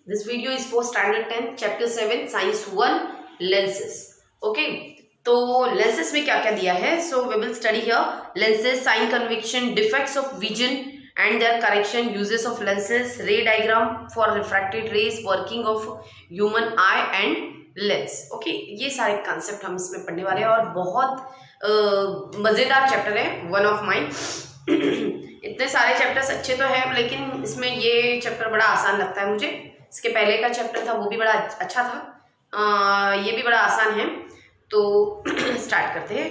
This video is for standard 10 chapter 7 science 1 lenses. Okay, तो lenses में क्या क्या दिया है? So we will study here lenses, sign convection, defects of vision and their correction, uses of lenses, ray diagram for refracted rays, working of human eye and lens. Okay, ये सारे concept हम इसमें पढ़ने वाले हैं और बहुत मजेदार चैप्टर है, one of mine. इतने सारे चैप्टर्स अच्छे तो हैं, लेकिन इसमें ये चैप्टर बड़ा आसान लगता है मुझे. इसके पहले का चैप्टर था वो भी बड़ा अच्छा था, ये भी बड़ा आसान है. तो स्टार्ट करते हैं.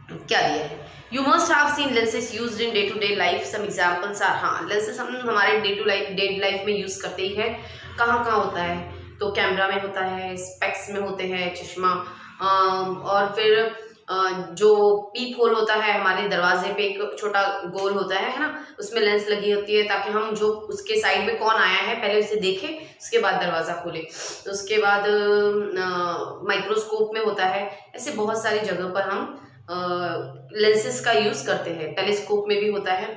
क्या दिया है? You must have seen lenses used in day to day life. Some examples are. हाँ, लेंसेज हम हमारे डे लाइफ में यूज करते ही है. कहाँ कहाँ होता है? तो कैमरा में होता है, स्पेक्स में होते हैं, चश्मा, और फिर जो पीप होल होता है हमारे दरवाजे पे, एक छोटा गोल होता है ना, उसमें लेंस लगी होती है ताकि हम जो उसके साइड में कौन आया है पहले उसे देखें, उसके बाद दरवाजा खोले. तो उसके बाद माइक्रोस्कोप में होता है. ऐसे बहुत सारी जगह पर हम लेंसेस का यूज करते हैं. टेलीस्कोप में भी होता है.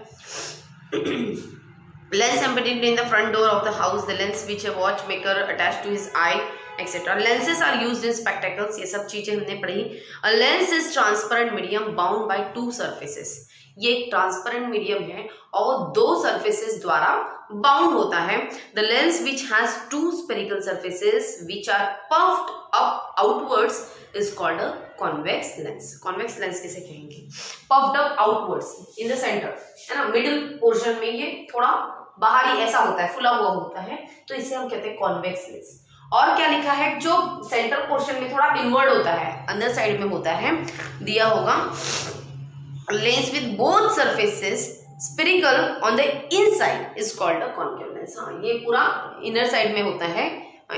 Lens embedded in the front door of the house, the lens which a watch maker attach to his eye etcetera. Lenses are used in spectacles. ये सब चीजें हमने पढ़ी. A lens is transparent medium bound by two surfaces. ये एक transparent medium है और दो सर्फेसेस द्वारा बाउंड होता है. The lens which has two spherical surfaces which are puffed up outwards is called a convex lens. Convex lens किसे कहेंगे? Puffed up outwards in the centre, है ना, मिडिल पोर्शन में ये थोड़ा बाहरी ऐसा होता है, फुला हुआ होता है, तो इसे हम कहते हैं कॉन्वेक्स लेंस. और क्या लिखा है? जो सेंटर पोर्शन में थोड़ा इनवर्ड होता है, अंदर साइड में होता है, दिया होगा lens with both surfaces spherical on the inside is called a concave lens. हाँ, ये पूरा इनर साइड में होता है,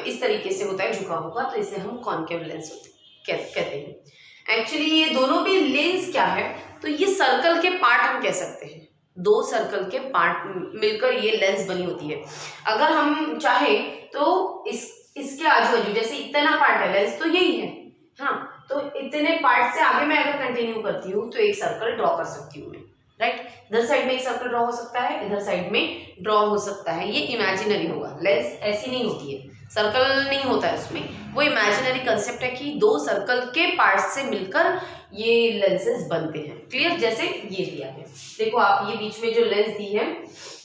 इस तरीके से होता है, झुका होगा, तो इसे हम कॉन्केव लेंस कहते हैं. एक्चुअली ये दोनों भी लेंस क्या है, तो ये सर्कल के पार्ट हम कह सकते हैं. दो सर्कल के पार्ट मिलकर ये लेंस बनी होती है. अगर हम चाहे तो इसके आजू बाजू जैसे इतना पार्ट है लेंस, तो यही है. हाँ, तो इतने पार्ट से आगे मैं अगर कंटिन्यू करती हूँ तो एक सर्कल ड्रॉ कर सकती हूँ मैं, राइट. इधर साइड में एक सर्कल ड्रॉ हो सकता है, इधर साइड में ड्रॉ हो सकता है. ये इमेजिनरी होगा. लेंस ऐसी नहीं होती है, सर्कल नहीं होता है उसमें. वो इमेजिनरी कंसेप्ट है कि दो सर्कल के पार्ट से मिलकर ये लेंसेज बनते हैं. क्लियर? जैसे ये दिया है, देखो आप, ये बीच में जो लेंस दी है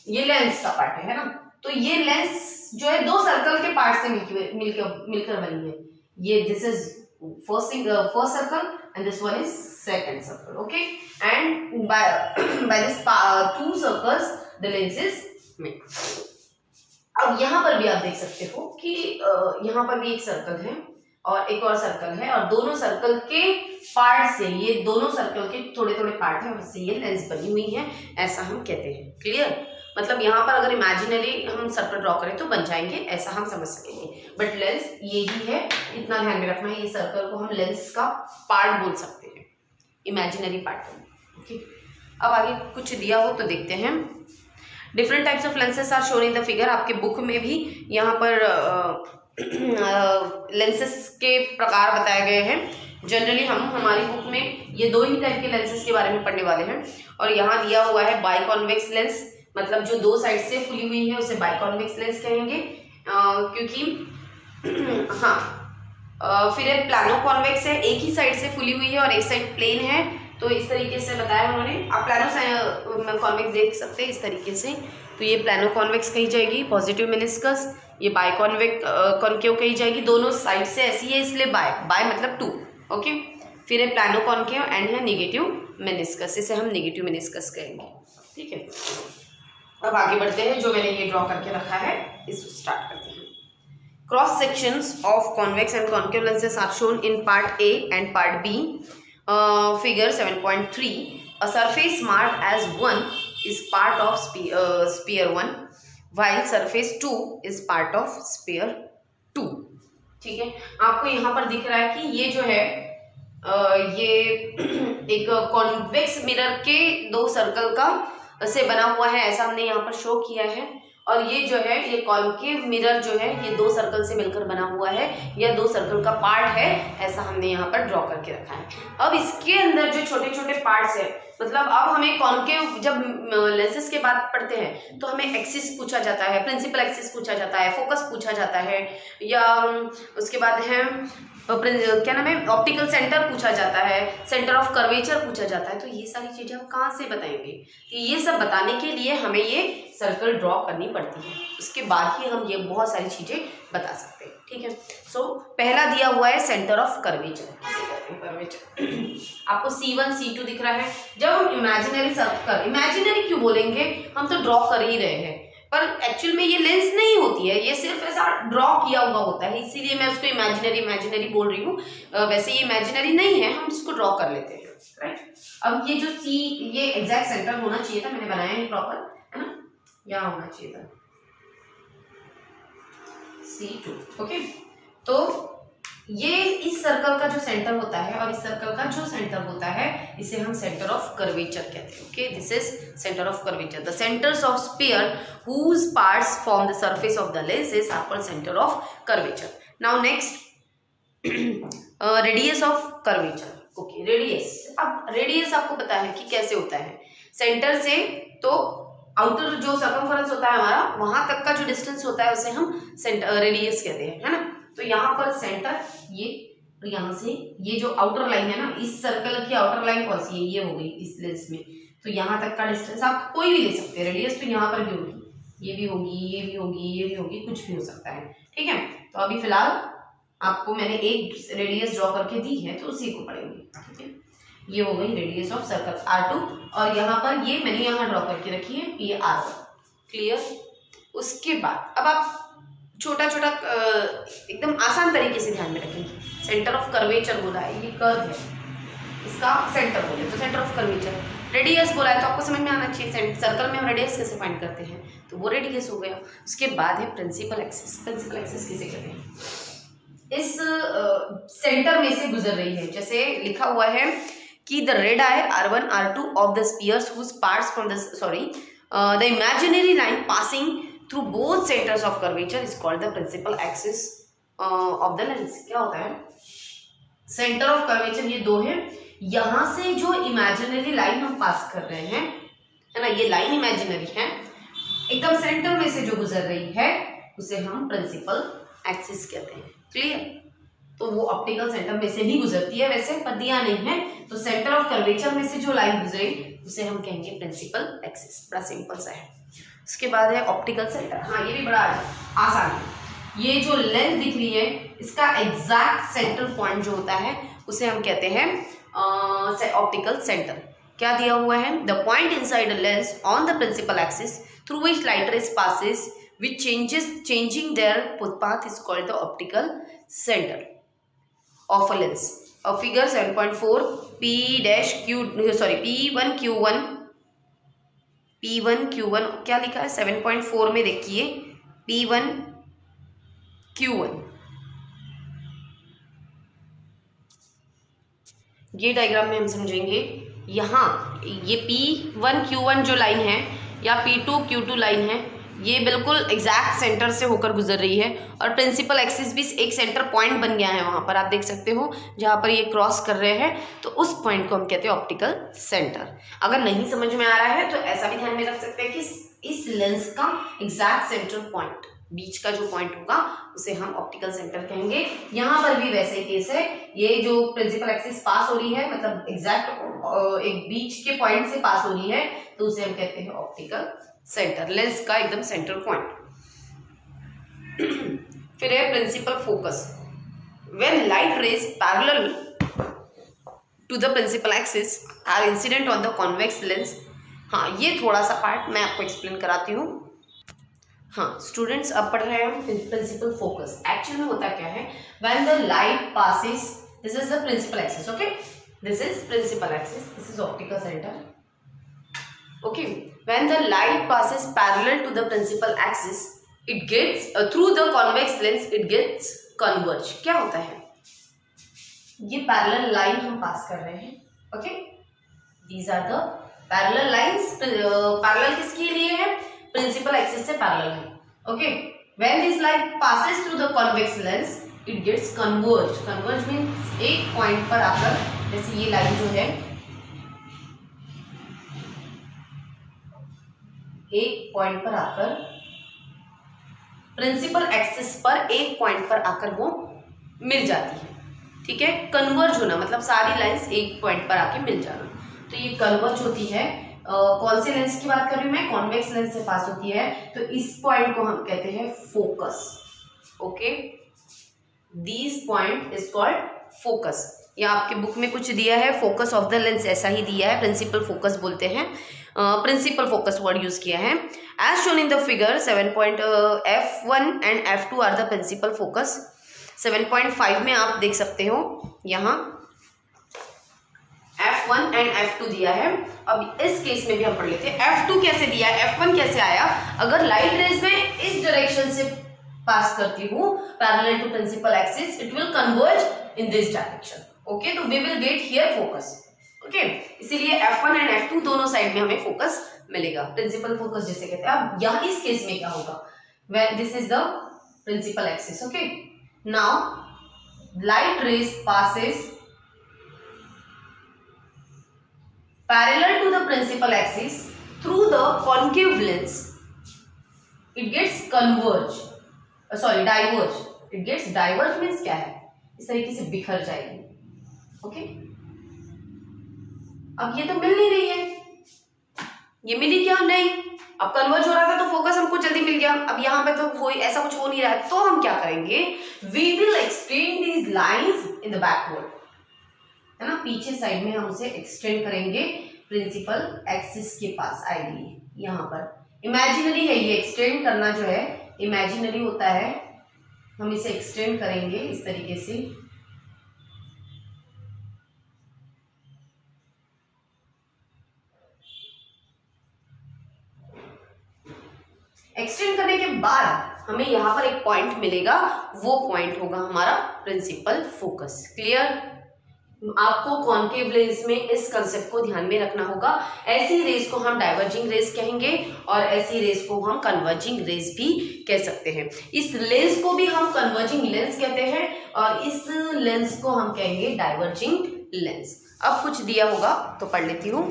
ये लेंस का पार्ट है ना. तो ये लेंस जो है दो सर्कल के पार्ट से मिलकर बनी है. ये this is first circle and this one is second circle. Okay, and by this two circles the lens is made. अब यहाँ पर भी आप देख सकते हो कि यहाँ पर भी एक सर्कल है और एक और सर्कल है, और दोनों सर्कल के पार्ट से, ये दोनों सर्कल के थोड़े थोड़े पार्ट है, उससे ये लेंस बनी हुई है, ऐसा हम कहते हैं. क्लियर? मतलब यहाँ पर अगर इमेजिनरी हम सर्कल ड्रॉ करें तो बन जाएंगे, ऐसा हम समझ सकेंगे. बट लेंस ये ही है, इतना ध्यान में रखना है. ये सर्कल को हम लेंस का पार्ट बोल सकते हैं, इमेजिनरी पार्ट. ओके, अब आगे कुछ दिया हो तो देखते हैं. Different types of lenses are shown in the figure. आपके बुक में भी यहाँ पर लेंसेस के प्रकार बताए गए हैं. जनरली हम हमारी बुक में ये दो ही टाइप के लेंसेस के बारे में पढ़ने वाले हैं. और यहाँ दिया हुआ है बाइकॉन्वेक्स लेंस, मतलब जो दो साइड से खुली हुई है उसे बाइकॉन्वेक्स लेंस कहेंगे. क्योंकि हाँ, फिर एक प्लानो कॉन्वेक्स है, एक ही साइड से खुली हुई है और एक साइड प्लेन है. तो इस तरीके से बताया उन्होंने. आप प्लानो कॉन्वेक्स देख सकते हैं इस तरीके से. तो ये प्लानो कॉन्वेक्स कही जाएगी, पॉजिटिव मेनिस्कस. ये कॉन्केव कही जाएगी, दोनों साइड से ऐसी है इसलिए बाय मतलब टू. ओके, फिर है प्लानो कॉन्केव एंड है नेगेटिव मेनिस्कस, इसे हम नेगेटिव मेनिस्कस कहेंगे. ठीक है, अब आगे बढ़ते हैं. जो मैंने ये ड्रॉ करके रखा है इसको स्टार्ट करते हैं. Cross sections of convex and concave lenses are shown in part A and part B. Figure 7.3. A surface marked as 1 is part of sphere 1, while surface 2 is part of sphere 2. ठीक है, आपको यहाँ पर दिख रहा है कि ये जो है ये एक कॉन्वेक्स मिरर के दो सर्कल का से बना हुआ है, ऐसा हमने यहाँ पर शो किया है. और ये जो है ये कॉन्केव मिरर जो है ये दो सर्कल से मिलकर बना हुआ है, या दो सर्कल का पार्ट है, ऐसा हमने यहाँ पर ड्रॉ करके रखा है। अब इसके अंदर जो छोटे छोटे पार्ट्स है, मतलब अब हमें कॉन्केव जब लेंसेज के बात पढ़ते हैं तो हमें एक्सिस पूछा जाता है, प्रिंसिपल एक्सिस पूछा जाता है, फोकस पूछा जाता है, या उसके बाद है क्या नाम है ऑप्टिकल सेंटर पूछा जाता है, सेंटर ऑफ कर्वेचर पूछा जाता है। तो ये सारी चीजें हम कहाँ से बताएंगे? तो ये सब बताने के लिए हमें ये सर्कल ड्रॉ करनी पड़ती है, उसके बाद ही हम ये बहुत सारी चीजें बता सकते हैं। ठीक है, सो पहला दिया हुआ है सेंटर ऑफ कर्वेचर। आपको C1 C2 दिख रहा है। जब हम इमेजिनरी सर्कल, इमेजिनरी क्यों बोलेंगे, हम तो ड्रॉ कर ही रहे हैं, पर एक्चुअल में ये लेंस नहीं होती है, ये सिर्फ ऐसा ड्रॉ किया हुआ होता है, इसीलिए मैं उसको इमेजिनरी बोल रही हूँ। वैसे ये इमेजिनरी नहीं है, हम इसको ड्रॉ कर लेते हैं, राइट। अब ये जो ये एग्जैक्ट सेंटर होना चाहिए था, मैंने बनाया नहीं प्रॉपर, है ना, यहाँ होना चाहिए था C2। ओके, तो ये इस सर्कल का जो सेंटर होता है और इस सर्कल का जो सेंटर होता है इसे हम सेंटर ऑफ कर्वेचर कहते हैं। Okay, this is centre of curvature. The centres of sphere whose parts form the surface of the lenses are called center of curvature. Now next radius of curvature. Okay, radius. अब radius आपको पता है कि कैसे होता है, centre से तो आउटर जो सर्कमफरेंस होता है हमारा, वहां तक का जो डिस्टेंस होता है उसे हम सेंटर रेडियस कहते हैं, है ना। तो यहाँ पर सेंटर ये, और यहाँ से ये जो आउटर लाइन है ना, इस सर्कल की आउटर लाइन कौन सी है, ये हो गई इस लेंस में, तो यहाँ तक का डिस्टेंस आप कोई भी ले सकते हैं। रेडियस तो यहाँ पर भी होगी, ये भी होगी, ये भी होगी, ये भी होगी, कुछ भी हो सकता है। ठीक है, तो अभी फिलहाल आपको मैंने एक रेडियस ड्रॉ करके दी है, तो उसी को पढ़ेंगे। ठीक है, ये हो गई रेडियस ऑफ सर्कल R2, और यहाँ पर ये मैंने यहाँ ड्रॉ करके रखी है, ये R1। क्लियर। उसके बाद अब आप छोटा छोटा एकदम आसान तरीके से ध्यान में रखेंगे। सेंटर ऑफ कर्वेचर बोला है, ये कर्व है, इसका सेंटर बोले तो सेंटर ऑफ कर्वेचर। रेडियस बोला है तो आपको समझ में आना चाहिए, सर्कल में हम रेडियस कैसे फाइंड करते हैं, तो वो रेडियस हो गया। उसके बाद है प्रिंसिपल एक्सिस। प्रिंसिपल एक्सिस किसे कहते हैं? इस सेंटर में से गुजर रही है, जैसे लिखा हुआ है कि the red I R1 R2 of the spheres whose parts from the imaginary line passing through both centers of curvature is called the principal axis of the lens। क्या होता है? सेंटर ऑफ कर्वेचर ये दो है, यहां से जो imaginary line हम पास कर रहे हैं, है ना, ये लाइन इमेजिनरी है, एकदम सेंटर में से जो गुजर रही है उसे हम प्रिंसिपल एक्सिस कहते हैं। क्लियर। तो वो ऑप्टिकल सेंटर में से भी गुजरती है, वैसे पर दिया नहीं है, तो सेंटर ऑफ कर्वेचर में से जो लाइन गुजरे उसे हम कहेंगे प्रिंसिपल एक्सिस। बड़ा सिंपल सा है। उसके बाद है ऑप्टिकल सेंटर। हाँ, ये भी बड़ा आसान है। ये जो लेंस दिख रही है इसका एग्जैक्ट सेंटर पॉइंट जो होता है उसे हम कहते हैं ऑप्टिकल सेंटर। क्या दिया हुआ है? The point inside the lens on the principal axis through which light rays passes which changing their path is called the optical centre of a lens. Figure 7.4 P1Q1 क्या लिखा है 7.4 में? देखिए P1Q1, ये डायग्राम में हम समझेंगे। यहाँ ये P1Q1 जो लाइन है या P2Q2 लाइन है, ये बिल्कुल एग्जैक्ट सेंटर से होकर गुजर रही है, और प्रिंसिपल एक्सिस भी एक सेंटर पॉइंट बन गया है। वहां पर आप देख सकते हो जहां पर ये क्रॉस कर रहे हैं, तो उस पॉइंट को हम कहते हैं ऑप्टिकल सेंटर। अगर नहीं समझ में आ रहा है तो ऐसा भी ध्यान में रख सकते हैं कि इस लेंस का एग्जैक्ट सेंटर पॉइंट, बीच का जो पॉइंट होगा उसे हम ऑप्टिकल सेंटर कहेंगे। यहाँ पर भी वैसे ही केस है, ये जो प्रिंसिपल एक्सिस पास हो रही है, मतलब एग्जैक्ट एक बीच के पॉइंट से पास हो रही है, तो उसे हम कहते हैं ऑप्टिकल सेंटर, लेंस का एकदम सेंटर पॉइंट। फिर है principal focus. When light rays parallel to the principal axis are incident on the convex lens. हाँ, ये थोड़ा सा पार्ट मैं आपको एक्सप्लेन कराती हूँ। हाँ स्टूडेंट्स, अब पढ़ रहे हैं हम प्रिंसिपल फोकस। एक्चुअल में होता क्या है, when the light passes, this is the principal axis, okay, this is principal axis, this is optical centre, okay. When the light passes parallel to the principal axis, it gets through the convex lens, it gets converge। क्या होता है? ये parallel line हम पास कर रहे हैं, okay. These are the parallel lines। Parallel किसके लिए है? प्रिंसिपल एक्सिस से पैरेलल है। Okay, when this light passes through the convex lens it gets converge. Converge means एक पॉइंट पर आकर, जैसे ये लाइन जो है एक पॉइंट पर आकर प्रिंसिपल एक्सिस पर एक पॉइंट पर आकर वो मिल जाती है। ठीक है, कन्वर्ज होना मतलब सारी लाइंस एक पॉइंट पर आके मिल जाना। तो ये कन्वर्ज होती है। कौन से लेंस की बात कर रही हूँ मैं? कॉन्वेक्स लेंस से पास होती है। तो इस पॉइंट को हम कहते हैं focus. Okay, this point is called focus. या आपके बुक में कुछ दिया है फोकस ऑफ द लेंस, ऐसा ही दिया है, प्रिंसिपल फोकस बोलते हैं। प्रिंसिपल फोकस वर्ड यूज किया है। As shown in the figure 7.F1 and F2 are the principal focus. 7.5 में आप देख सकते हो यहाँ F1 एंड F2 दिया है। अब इस केस में भी हम पढ़ लेते हैं F2 कैसे दिया है, F1 कैसे आया। अगर लाइट रेज में इस डायरेक्शन से पास करती हूँ parallel to principal axis, it will converge in this direction. Okay, तो we will get here focus. Okay, इसीलिए F1 एंड F2 दोनों साइड में हमें फोकस मिलेगा, प्रिंसिपल फोकस जिसे कहते हैं। अब यहाँ इस केस में क्या होगा, when this is the principal axis. Okay, now light rays passes parallel to the principal axis through the concave lens, it gets diverge it gets diverge means क्या है, इस तरीके से बिखर जाएगी। ओके, अब ये तो मिल नहीं रही है, ये मिली क्या? नहीं। अब कन्वर्ज हो रहा था तो फोकस हमको जल्दी मिल गया। अब यहाँ पे तो ऐसा कुछ हो नहीं रहा है, तो हम क्या करेंगे, we will extend these lines in the backward, है ना, पीछे साइड में हम उसे एक्सटेंड करेंगे प्रिंसिपल एक्सिस के पास आएगी। यहाँ पर इमेजिनरी है, ये एक्सटेंड करना जो है इमेजिनरी होता है, हम इसे एक्सटेंड करेंगे इस तरीके से। एक्सटेंड करने के बाद हमें यहाँ पर एक पॉइंट मिलेगा, वो पॉइंट होगा हमारा प्रिंसिपल फोकस। क्लियर? आपको कॉन्केव लेंस में इस कंसेप्ट को ध्यान में रखना होगा। ऐसी रेज को हम डाइवर्जिंग रेज कहेंगे और ऐसी रेज को हम कन्वर्जिंग रेज भी कह सकते हैं। इस लेंस को भी हम कन्वर्जिंग लेंस कहते हैं और इस लेंस को हम कहेंगे डाइवर्जिंग लेंस। अब कुछ दिया होगा तो पढ़ लेती हूँ,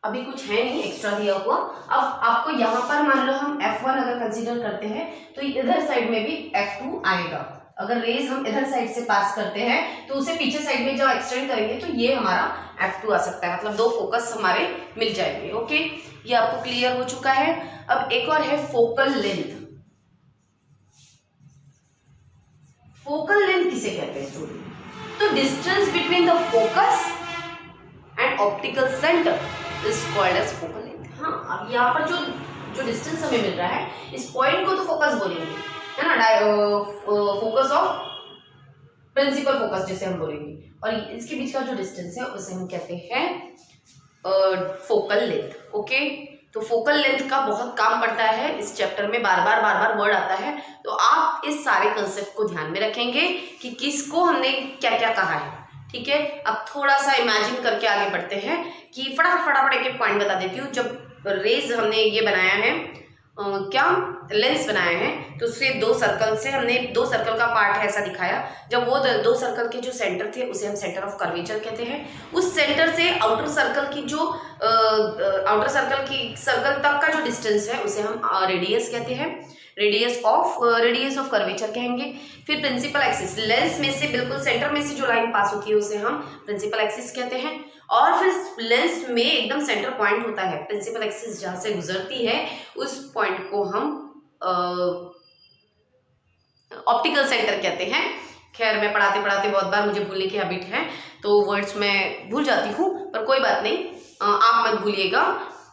अभी कुछ है नहीं एक्स्ट्रा दिया हुआ। अब आपको यहाँ पर मान लो हम F1 अगर कंसीडर करते हैं तो इधर साइड में भी F2 आएगा। अगर रेज हम इधर साइड से पास करते हैं तो उसे पीछे साइड में जब एक्सटेंड करेंगे तो ये हमारा F2 आ सकता है, मतलब दो फोकस हमारे मिल जाएंगे। ओके, ये आपको क्लियर हो चुका है। अब एक और है फोकल लेंथ। फोकल लेंथ किसे कहते हैं स्टूडेंट? तो distance between the focus and optical centre is called as focal length. हाँ, अब यहाँ पर जो डिस्टेंस हमें मिल रहा है इस पॉइंट को तो फोकस बोलेंगे, है ना, फोकस ऑफ प्रिंसिपल फोकस जिसे हम बोलेंगे, और इसके बीच का जो डिस्टेंस है उसे हम कहते हैं फोकल लेंथ। ओके, तो फोकल लेंथ का बहुत काम पड़ता है इस चैप्टर में, बार बार वर्ड आता है, तो आप इस सारे कंसेप्ट को ध्यान में रखेंगे कि किसको हमने क्या क्या कहा है। ठीक है, अब थोड़ा सा इमेजिन करके आगे बढ़ते हैं कि फटाफट एक पॉइंट बता देती हूँ। जब रेज हमने ये बनाया है क्या लेंस बनाया है तो उससे दो सर्कल से हमने दो सर्कल का पार्ट है ऐसा दिखाया। जब वो दो सर्कल के जो सेंटर थे उसे हम सेंटर ऑफ कर्वेचर कहते हैं। उस सेंटर से आउटर सर्कल की जो सर्कल तक का जो डिस्टेंस है उसे हम रेडियस कहते हैं, रेडियस ऑफ कर्वेचर कहेंगे। फिर प्रिंसिपल एक्सिस, लेंस में से बिल्कुल सेंटर में से जो लाइन पास होती है उसे हम प्रिंसिपल एक्सिस कहते हैं। और फिर लेंस में एकदम सेंटर पॉइंट होता है, प्रिंसिपल एक्सिस जहां से गुजरती है उस पॉइंट को हम ऑप्टिकल सेंटर कहते हैं। खैर, मैं पढ़ाते पढ़ाते बहुत बार मुझे भूलने की हैबिट है तो वर्ड्स मैं भूल जाती हूँ, पर कोई बात नहीं, आप मत भूलिएगा।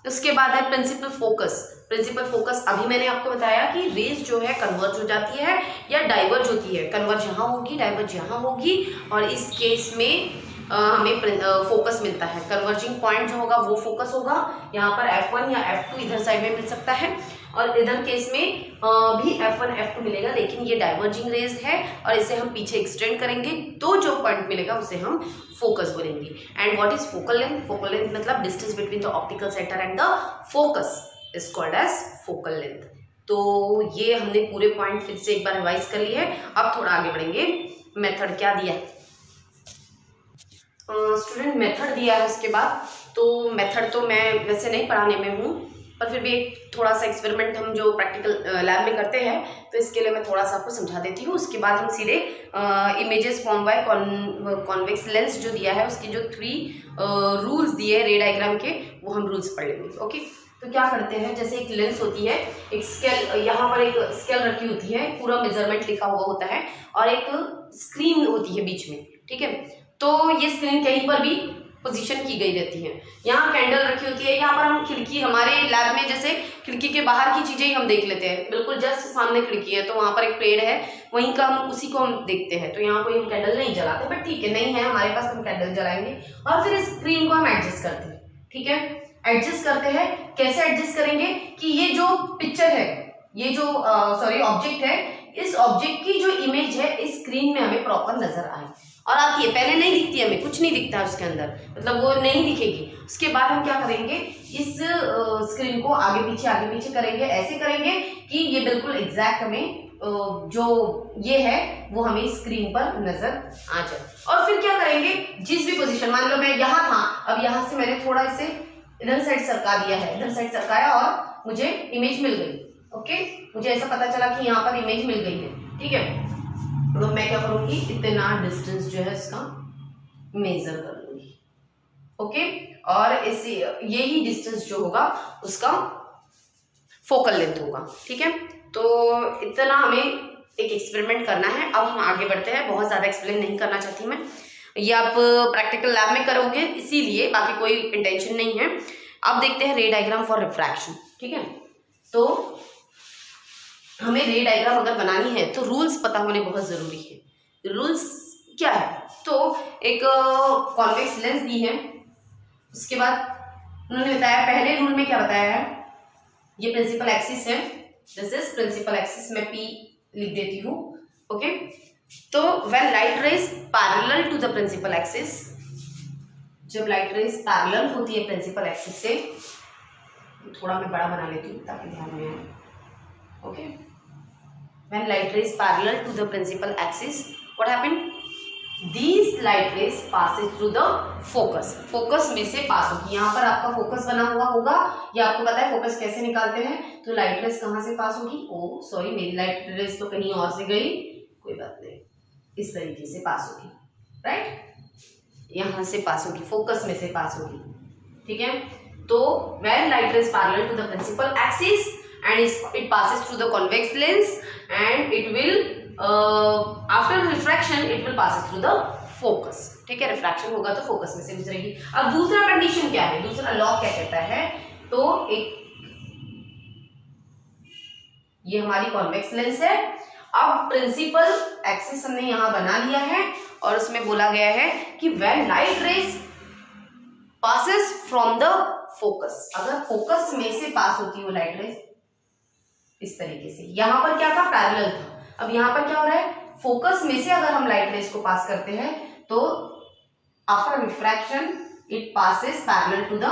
उसके बाद है प्रिंसिपल फोकस। प्रिंसिपल फोकस अभी मैंने आपको बताया कि रेज जो है कन्वर्ज हो जाती है या डाइवर्ज होती है। कन्वर्ज यहाँ होगी, डाइवर्ज यहाँ होगी, और इस केस में हमें फोकस मिलता है। कन्वर्जिंग पॉइंट जो होगा वो फोकस होगा। यहाँ पर F1 या F2 इधर साइड में मिल सकता है और इधर केस में भी F1 F2 मिलेगा, लेकिन ये डाइवर्जिंग रेज है और इसे हम पीछे एक्सटेंड करेंगे तो जो पॉइंट मिलेगा उसे हम फोकस बोलेंगे। And what is focal length? Focal length मतलब distance between the optical centre and the focus. Is called as focal length. तो ये हमने पूरे पॉइंट फिर से एक बार रिवाइज कर लिए है। अब थोड़ा आगे बढ़ेंगे। मेथड क्या दिया है स्टूडेंट, मेथड दिया है उसके बाद। तो मेथड तो मैं वैसे नहीं पढ़ाने में हूँ, पर फिर भी थोड़ा सा एक्सपेरिमेंट हम जो प्रैक्टिकल लैब में करते हैं, तो इसके लिए मैं थोड़ा सा आपको समझा देती हूँ। उसके बाद हम सीधे images form by convex lens जो दिया है, उसके जो 3 रूल्स दिए रे डायग्राम के, वो हम रूल्स पढ़ लेंगे। ओके, तो क्या करते हैं, जैसे एक लेंस होती है, एक स्केल, यहाँ पर एक स्केल रखी होती है, पूरा मेजरमेंट लिखा हुआ होता है, और एक स्क्रीन होती है बीच में, ठीक है। तो ये स्क्रीन कहीं पर भी पोजीशन की गई रहती है। यहाँ कैंडल रखी होती है, यहाँ पर हम खिड़की, हमारे लैब में जैसे खिड़की के बाहर की चीजें ही हम देख लेते हैं, बिल्कुल जस्ट सामने खिड़की है तो वहां पर एक पेड़ है, वहीं का हम उसी को हम देखते हैं, तो यहाँ कोई हम कैंडल नहीं जलाते, बट ठीक है, नहीं है हमारे पास, हम कैंडल जलाएंगे। और फिर स्क्रीन को हम एडजस्ट करते हैं, ठीक है, एडजस्ट करते हैं। कैसे एडजस्ट करेंगे कि ये जो पिक्चर है, ये जो ऑब्जेक्ट है, इस ऑब्जेक्ट की जो इमेज है इस स्क्रीन में हमें प्रॉपर नजर आए। और आती है, पहले नहीं दिखती, हमें कुछ नहीं दिखता है उसके अंदर, मतलब वो नहीं दिखेगी। उसके बाद हम क्या करेंगे, इस स्क्रीन को आगे पीछे करेंगे, ऐसे करेंगे कि ये बिल्कुल एग्जैक्ट हमें जो ये है वो हमें स्क्रीन पर नजर आ जाए। और फिर क्या करेंगे, जिस भी पोजीशन, मान लो मैं यहाँ था, अब यहाँ से मैंने थोड़ा इसे इधर साइड सरका दिया है, इधर साइड सरकाया और मुझे इमेज मिल गई। ओके, मुझे ऐसा पता चला कि यहाँ पर इमेज मिल गई है, ठीक है। तो मैं क्या करूंगी, इतना डिस्टेंस जो है इसका मेजर कर लूंगी। ओके, और इसी यही डिस्टेंस जो होगा उसका फोकल लेंथ होगा, ठीक है। तो इतना हमें एक एक्सपेरिमेंट करना है। अब हम आगे बढ़ते हैं, बहुत ज्यादा एक्सप्लेन नहीं करना चाहती मैं, ये आप प्रैक्टिकल लैब में करोगे इसीलिए, बाकी कोई इंटेंशन नहीं है। अब देखते हैं रे डायग्राम फॉर रिफ्रैक्शन, ठीक है। तो हमें रे डायग्राम अगर बनानी है तो रूल्स पता होने बहुत जरूरी है। रूल्स क्या है, तो एक कॉन्वेक्स लेंस दी है, उसके बाद उन्होंने बताया, पहले रूल में क्या बताया है, ये प्रिंसिपल एक्सिस है, दिस इज प्रिंसिपल एक्सिस, मैं P लिख देती हूँ। ओके, तो when light rays parallel to the principal axis, जब लाइट रेज पैरेलल होती है प्रिंसिपल एक्सिस से, थोड़ा मैं बड़ा बना लेती हूँ ताकि ध्यान में आए। Okay, when light rays parallel to the principal axis, what happened, these light rays passes through the focus, focus में से पास होगी। यहाँ पर आपका फोकस बना हुआ होगा, या आपको पता है फोकस कैसे निकालते हैं, तो लाइट रेस कहाँ से पास होगी, ओ सॉरी मेरी लाइट रेस तो कहीं और से गई, कोई बात नहीं, इस तरीके से पास होगी, राइट, यहाँ से पास होगी, फोकस में से पास होगी, ठीक है। तो when light rays parallel to the principal axis and it passes through the convex lens and it will after refraction it will pass through the focus, ठीक है। रिफ्रैक्शन होगा तो फोकस में से गुजरेगी। अब दूसरा कंडीशन क्या है, दूसरा लॉ क्या कहता है, तो एक ये हमारी कॉन्वेक्स लेंस है, अब प्रिंसिपल एक्सिस हमने यहां बना लिया है, और उसमें बोला गया है कि when light rays passes from the focus, अगर फोकस में से पास होती हो लाइट रेज इस तरीके से, यहां पर क्या था, पैरेलल था, अब यहां पर क्या हो रहा है, फोकस में से अगर हम लाइट रेज को पास करते हैं तो after refraction it passes parallel to the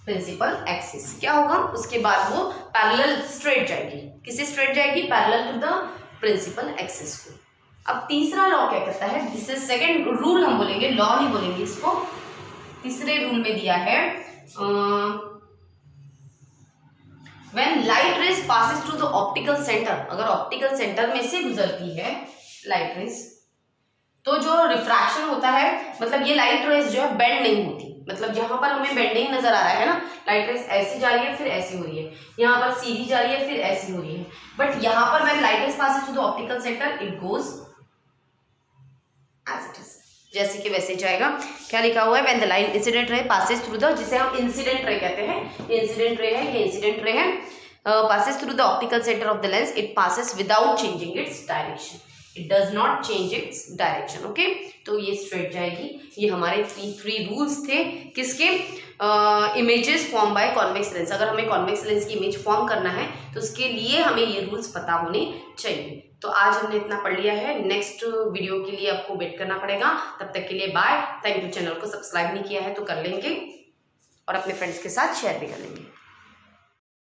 principal axis, क्या होगा, उसके बाद वो पैरेलल स्ट्रेट जाएगी, किसे स्ट्रेट जाएगी, parallel to the principal axis को। अब तीसरा लॉ क्या कहता है, दिस इज सेकंड रूल, हम बोलेंगे लॉ नहीं बोलेंगे इसको, तीसरे रूल में दिया है when light rays passes through the optical center, अगर ऑप्टिकल सेंटर में से गुजरती है लाइट रेज, तो जो रिफ्रैक्शन होता है, मतलब ये लाइट रेज जो है बेंड नहीं होती, मतलब यहाँ पर हमें बेंडिंग नजर आ रहा है ना, लाइट रेज ऐसी जा रही है फिर ऐसी हो रही है, यहाँ पर सीधी जा रही है फिर ऐसी हो रही है, बट यहाँ पर when light rays passes through the optical center it goes as it is, जैसे कि वैसे जाएगा। क्या लिखा हुआ है, when the light incident ray passes through the, जिसे हम इंसिडेंट रे कहते हैं, ये इंसिडेंट रे है, ये इंसिडेंट रे है, passes through the optical centre of the lens, it passes without changing its direction, it does not change its direction. Okay, तो ये स्ट्रेट जाएगी। ये हमारे थ्री रूल्स थे, किसके, images form by convex lens, अगर हमें कॉन्वेक्स लेंस की इमेज फॉर्म करना है तो उसके लिए हमें ये रूल्स पता होने चाहिए। तो आज हमने इतना पढ़ लिया है, नेक्स्ट वीडियो के लिए आपको वेट करना पड़ेगा, तब तक के लिए बाय। Thank you. चैनल को सब्सक्राइब नहीं किया है तो कर लेंगे। और अपने फ्रेंड्स के साथ शेयर भी कर लेंगे।